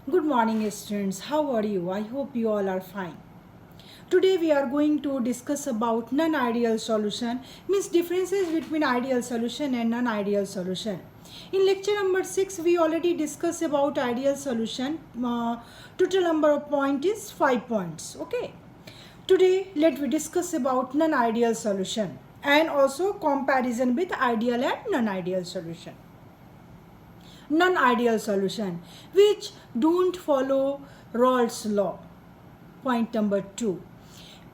Good morning, students. How are you? I hope you all are fine. Today we are going to discuss about non-ideal solution, means differences between ideal solution and non-ideal solution. In lecture number 6, we already discussed about ideal solution. Total number of points is 5 points. Okay. Today let we discuss about non-ideal solution and also comparison with ideal and non-ideal solution. Non-ideal solution which don't follow Rawls law. Point number 2,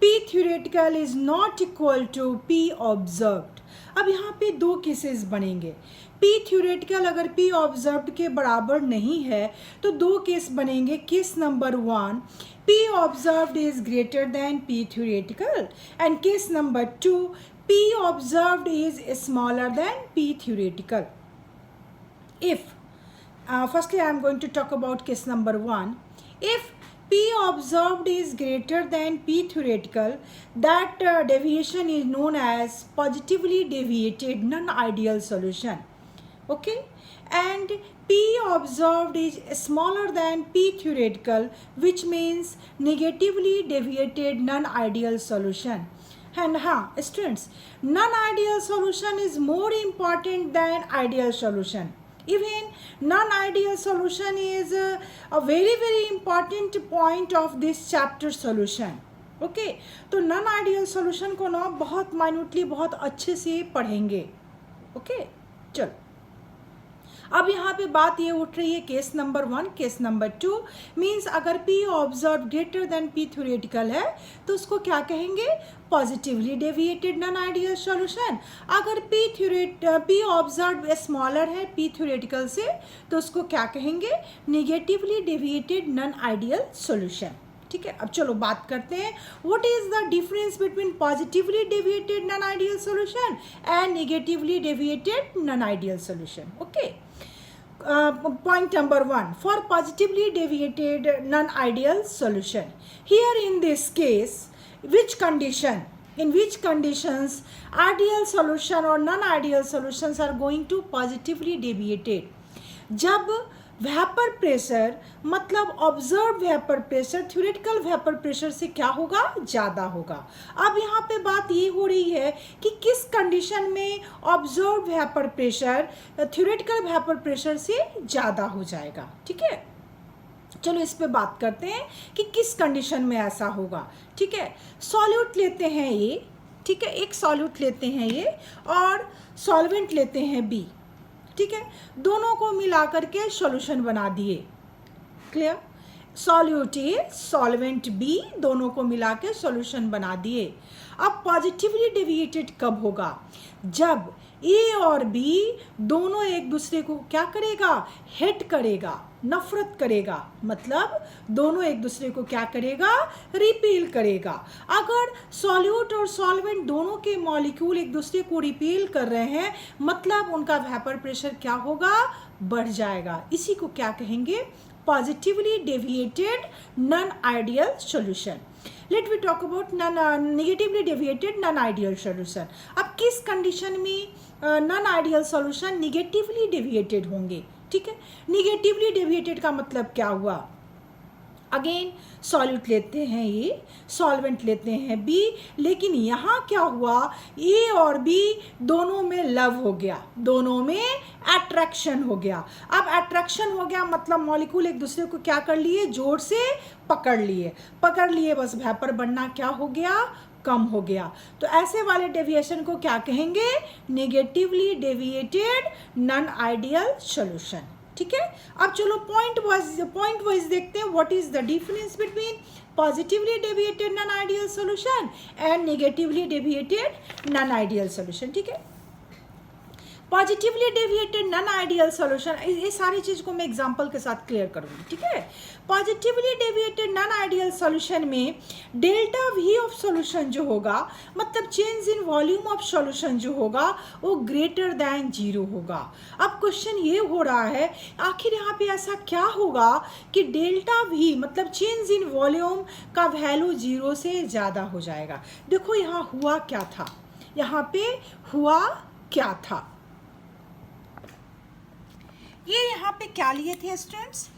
P theoretical is not equal to P observed. अब यहाँ पे दो cases बनेंगे. P theoretical अगर P observed के बराबर नहीं है तो दो केस बनेंगे. Case number 1, P observed is greater than P theoretical, and case number 2, P observed is smaller than P theoretical. If firstly, I am going to talk about case number 1. If P observed is greater than P theoretical, that deviation is known as positively deviated non-ideal solution. Okay, and P observed is smaller than P theoretical, which means negatively deviated non-ideal solution. And students, non-ideal solution is more important than ideal solution. Even non-ideal solution is a very important point of this chapter solution. Okay, तो non-ideal solution को ना बहुत minutely बहुत अच्छे से पढ़ेंगे. Okay, चलो. अब यहाँ पे बात ये उठ रही है case number 1, case number 2 means अगर P observe greater than P theoretical है तो उसको क्या कहेंगे? Positively deviated non ideal solution. अगर P ऑब्जर्व स्मॉलर है P थ्योरेटिकल से तो उसको क्या कहेंगे? Negatively deviated non ideal solution. ठीक है, अब चलो बात करते हैं. What is the difference between positively deviated non ideal solution and negatively deviated non ideal solution. Okay, point number 1, for positively deviated non-ideal solution, here in this case in which conditions ideal solution or non-ideal solutions are going to positively deviated? जब vapour pressure मतलब observe vapour pressure theoretical vapour pressure से क्या होगा? ज़्यादा होगा. अब यहाँ पे बात ये हो रही है कि किस कंडीशन में observe vapour pressure theoretical vapour pressure से ज़्यादा हो जाएगा. ठीक है, चलो इस पे बात करते हैं कि किस कंडीशन में ऐसा होगा. ठीक है, सॉल्यूट लेते हैं ये. ठीक है, एक सॉल्यूट लेते हैं ये और सॉल्वेंट लेते हैं बी. ठीक है, दोनों को मिला करके सॉल्यूशन बना दिए. Clear? Solute A solvent B दोनों को मिला के सॉल्यूशन बना दिए. अब पॉजिटिवली डेविएटेड कब होगा? जब ए और बी दोनों एक दूसरे को क्या करेगा? हेट करेगा, नफरत करेगा. मतलब दोनों एक दूसरे को क्या करेगा? रिपेल करेगा. अगर सॉल्यूट और सॉल्वेंट दोनों के मॉलिक्यूल एक दूसरे को रिपेल कर रहे हैं मतलब उनका वेपर प्रेशर क्या होगा? बढ़ जाएगा. इसी को क्या कहेंगे? Positively deviated non ideal solution. Let we talk about negatively deviated non ideal solution. अब किस कंडीशन में non ideal solution negatively deviated होंगे? ठीक है, निगेटिवली डेविएटेड का मतलब क्या हुआ? अगेन सॉल्यूट लेते हैं ये, सॉल्वेंट लेते हैं बी, लेकिन यहाँ क्या हुआ? ए और बी दोनों में लव हो गया, दोनों में अट्रैक्शन हो गया. अब अट्रैक्शन हो गया मतलब मॉलिक्यूल एक दूसरे को क्या कर लिए? जोर से पकड़ लिए, बस वेपर बनना क्या हो गया? कम हो गया. तो ऐसे वाले डेविएशन को क्या कहेंगे? Negatively deviated non ideal solution. ठीक है, अब चलो पॉइंट वाइज देखते हैं. What is the difference between positively deviated non ideal solution and negatively deviated non ideal solution. ठीक है, positively deviated non ideal solution, ये सारी चीज़ को मैं एग्जांपल के साथ क्लियर करूँगी. ठीक है, positively deviated non ideal solution में डेल्टा वी ऑफ सॉल्यूशन जो होगा मतलब change in volume of solution जो होगा वो ग्रेटर दैन 0 होगा. अब क्वेश्चन ये हो रहा है आखिर यहाँ पे ऐसा क्या होगा कि डेल्टा वी मतलब चेंज इन वॉल्यूम का वैल्यू 0 से ज़्यादा हो जाएगा. देखो यहाँ हुआ क्या था, यहाँ पे हुआ क्या था? ये यहाँ पे क्या लिए थे स्टूडेंट्स?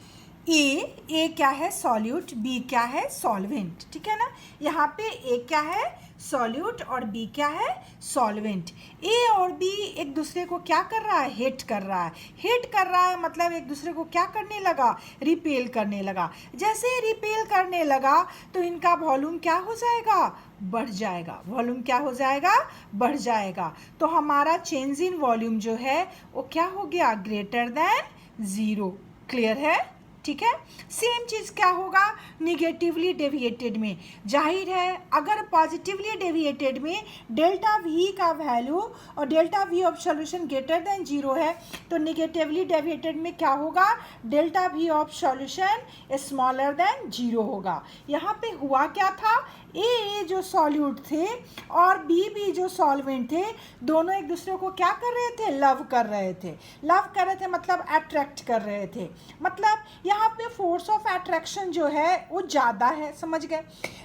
ए क्या है सॉल्यूट, बी क्या है सॉल्वेंट, ठीक है ना। यहाँ पे ए क्या है सॉल्यूट और बी क्या है सॉल्वेंट। ए और बी एक दूसरे को क्या कर रहा है, हिट कर रहा है। हिट कर रहा है मतलब एक दूसरे को क्या करने लगा, रिपेल करने लगा। जैसे ही रिपेल करने लगा तो इनका वॉल्यूम क्या हो जाएगा, बढ़ जाएगा। वॉल्यूम क्या हो जाएगा, बढ़ जाएगा। तो हमारा चेंज इन वॉल्यूम जो है वो क्या हो गया, ग्रेटर देन 0। क्लियर है, ठीक है। सेम चीज़ क्या होगा निगेटिवली डेविएटेड में। जाहिर है अगर पॉजिटिवली डेविएटेड में डेल्टा वी का वैल्यू और delta V of solution greater than 0 है, तो निगेटिवली डेविएटेड में क्या होगा, delta V of solution smaller than 0 होगा। यहाँ पे हुआ क्या था, ए जो सॉल्यूट थे और बी जो सॉल्वेंट थे, दोनों एक दूसरे को क्या कर रहे थे, लव कर रहे थे। लव कर रहे थे मतलब अट्रैक्ट कर रहे थे। मतलब यहाँ पे फोर्स ऑफ अट्रैक्शन जो है वो ज़्यादा है, समझ गए।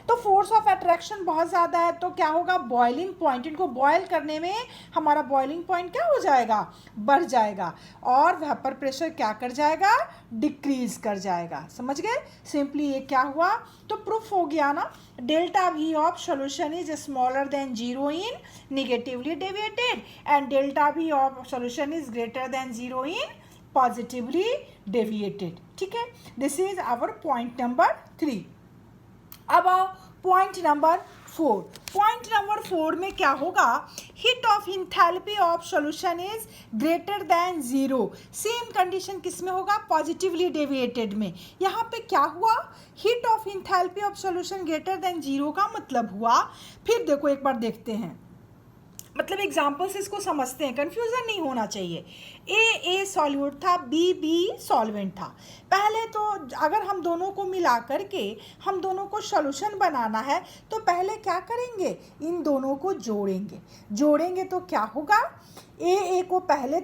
तो फोर्स ऑफ अट्रैक्शन बहुत ज़्यादा है तो क्या होगा, बॉइलिंग पॉइंट, इनको बॉयल करने में हमारा बॉइलिंग पॉइंट क्या हो जाएगा, बढ़ जाएगा। और वेपर प्रेशर क्या कर जाएगा, डिक्रीज कर जाएगा, समझ गए। सिंपली ये क्या हुआ, तो प्रूफ हो गया ना, delta V of solution is smaller than 0 in negatively deviated and delta V of solution is greater than 0 in positively deviated, ठीक है। This is our point number 3। अब आओ पॉइंट नंबर 4। पॉइंट नंबर 4 में क्या होगा, hit of enthalpy of solution is greater than 0। Same condition किस में होगा, पॉजिटिवली डेविएटेड में। यहाँ पे क्या हुआ, hit of enthalpy of solution greater than 0 का मतलब हुआ, फिर देखो एक बार देखते हैं, मतलब एग्जाम्पल से इसको समझते हैं, कंफ्यूजन नहीं होना चाहिए। ए सॉल्यूट था, बी सॉल्वेंट था। पहले तो अगर हम दोनों को मिला करके हम दोनों को सॉल्यूशन बनाना है तो पहले क्या करेंगे, इन दोनों को जोड़ेंगे तो क्या होगा, ए को पहले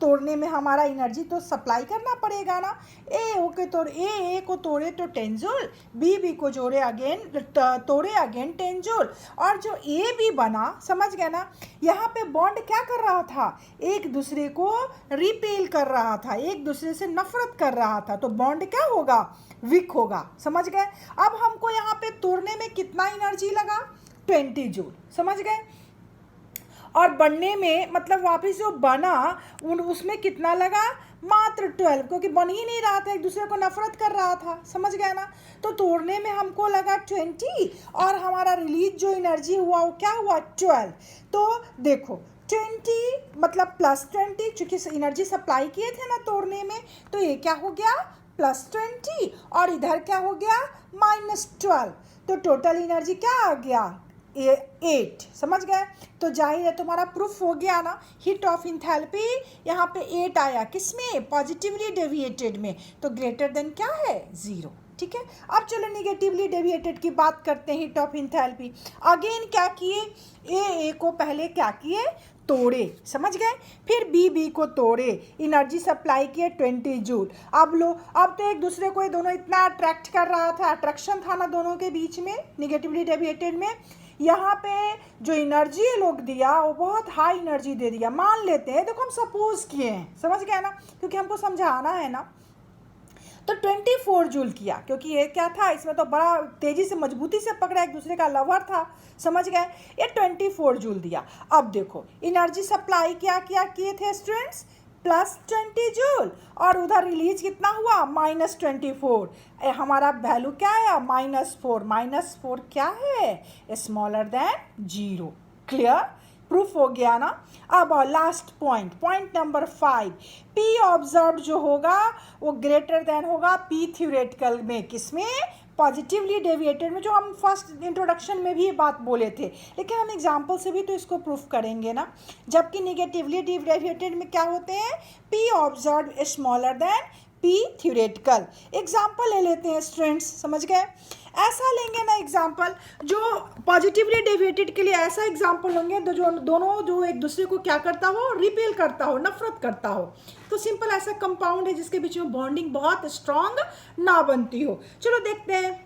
तोड़ने में हमारा एनर्जी तो सप्लाई करना पड़ेगा ना। ए को तोड़े तो 10 जूल, बी को तोड़े अगेन 10 जूल। और जो ए बी बना, समझ गए ना, यहाँ पे बॉन्ड क्या कर रहा था, एक दूसरे को रिपेल कर रहा था, एक दूसरे से नफरत कर रहा था, तो बॉन्ड क्या होगा, वीक होगा, समझ गए। अब हमको यहाँ पे तोड़ने में कितना एनर्जी लगा, 20 जूल, समझ गए। और बनने में मतलब वापस जो बना उसमें कितना लगा, मात्र 12, क्योंकि बन ही नहीं रहा था, एक दूसरे को नफरत कर रहा था, समझ गया ना। तो तोड़ने में हमको लगा 20 और हमारा रिलीज जो एनर्जी हुआ वो क्या हुआ, 12। तो देखो 20 मतलब प्लस 20, चूँकि एनर्जी सप्लाई किए थे ना तोड़ने में, तो ये क्या हो गया प्लस 20 और इधर क्या हो गया -12। तो टोटल एनर्जी क्या आ गया 8, समझ गए। तो जाहिर है तुम्हारा प्रूफ हो गया ना, हिट ऑफ इंथैल्पी यहाँ पे 8 आया, किसमें, पॉजिटिवली डेविएटेड में, तो ग्रेटर देन क्या है 0, ठीक है। अब चलो निगेटिवली डेविएटेड की बात करते हैं, हिट ऑफ इंथैल्पी। अगेन क्या किए, ए को पहले क्या किए, तोड़े, समझ गए। फिर बी को तोड़े, एनर्जी सप्लाई किए 20 जूल। अब तो एक दूसरे को ये दोनों इतना अट्रैक्ट कर रहा था, अट्रैक्शन था ना दोनों के बीच में निगेटिवली डेविएटेड में। यहाँ पे जो एनर्जी ये लोग दिया वो बहुत हाई एनर्जी दे दिया, मान लेते हैं, देखो हम सपोज किए हैं, समझ गए ना, क्योंकि हमको समझाना है ना। तो 24 जूल किया, क्योंकि ये क्या था, इसमें तो बड़ा तेज़ी से मजबूती से पकड़ा, एक दूसरे का लवर था, समझ गए। ये 24 जूल दिया। अब देखो एनर्जी सप्लाई क्या किए थे स्टूडेंट्स, प्लस 20 जूल, और उधर रिलीज कितना हुआ -24। हमारा वैल्यू क्या आया -4 क्या है, स्मॉलर देन 0। क्लियर, प्रूफ हो गया ना। अब last point number 5, P observe जो होगा वो ग्रेटर देन होगा पी थ्योरेटिकल में, किसमें, पॉजिटिवली डेविएटेड में, जो हम फर्स्ट इंट्रोडक्शन में भी ये बात बोले थे, लेकिन हम एग्जाम्पल से भी तो इसको प्रूफ करेंगे ना। जबकि निगेटिवली डेविएटेड में क्या होते हैं, P observe smaller than P theoretical. Example ले लेते हैं स्टूडेंट्स, समझ गए। ऐसा लेंगे ना एग्जाम्पल, जो पॉजिटिवली डेविएटेड के लिए ऐसा एग्जाम्पल होंगे जो दोनों जो एक दूसरे को क्या करता हो, रिपेल करता हो, नफरत करता हो। तो सिंपल ऐसा कंपाउंड है जिसके बीच में बॉन्डिंग बहुत स्ट्रांग ना बनती हो। चलो देखते हैं,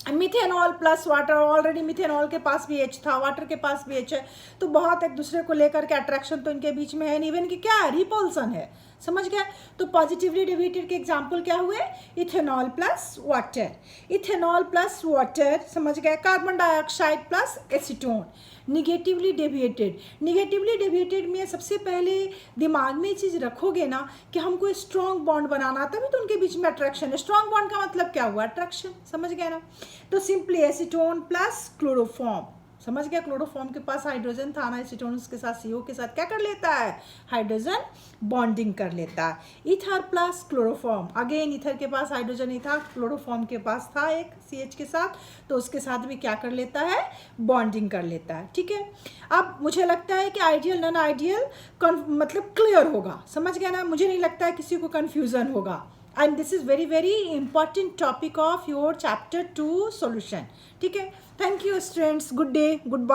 methanol plus water, already methanol के पास भी H था, वाटर के पास भी H है, तो बहुत एक दूसरे को लेकर के अट्रैक्शन तो इनके बीच में है, इवन की क्या है, रिपल्सन है, समझ गए? तो पॉजिटिवली डेविएटेड के एग्जाम्पल क्या हुए? Ethanol plus water, ethanol plus water, समझ गए? Carbon dioxide plus acetone. Negatively deviated, negatively deviated में सबसे पहले दिमाग में ये चीज़ रखोगे ना कि हमको स्ट्रॉन्ग बॉन्ड बनाना, तभी तो उनके बीच में अट्रैक्शन है। स्ट्रॉन्ग बॉन्ड का मतलब क्या हुआ? अट्रैक्शन, समझ गए ना? तो सिंपली एसीटोन प्लस क्लोरोफॉर्म, समझ गया? क्लोरोफॉर्म के पास हाइड्रोजन था ना, एसीटोन उसके साथ CO के साथ क्या कर लेता है? हाइड्रोजन बॉन्डिंग कर लेता है। Ether plus chloroform, again ether के पास हाइड्रोजन नहीं था, क्लोरोफॉर्म के पास था एक CH के साथ, तो उसके साथ भी क्या कर लेता है? बॉन्डिंग कर लेता है। ठीक है, अब मुझे लगता है कि आइडियल नॉन आइडियल मतलब क्लियर होगा, समझ गया ना? मुझे नहीं लगता है किसी को कन्फ्यूजन होगा। And this is very very important topic of your chapter 2 solution. ठीक है, thank you students, good day, goodbye.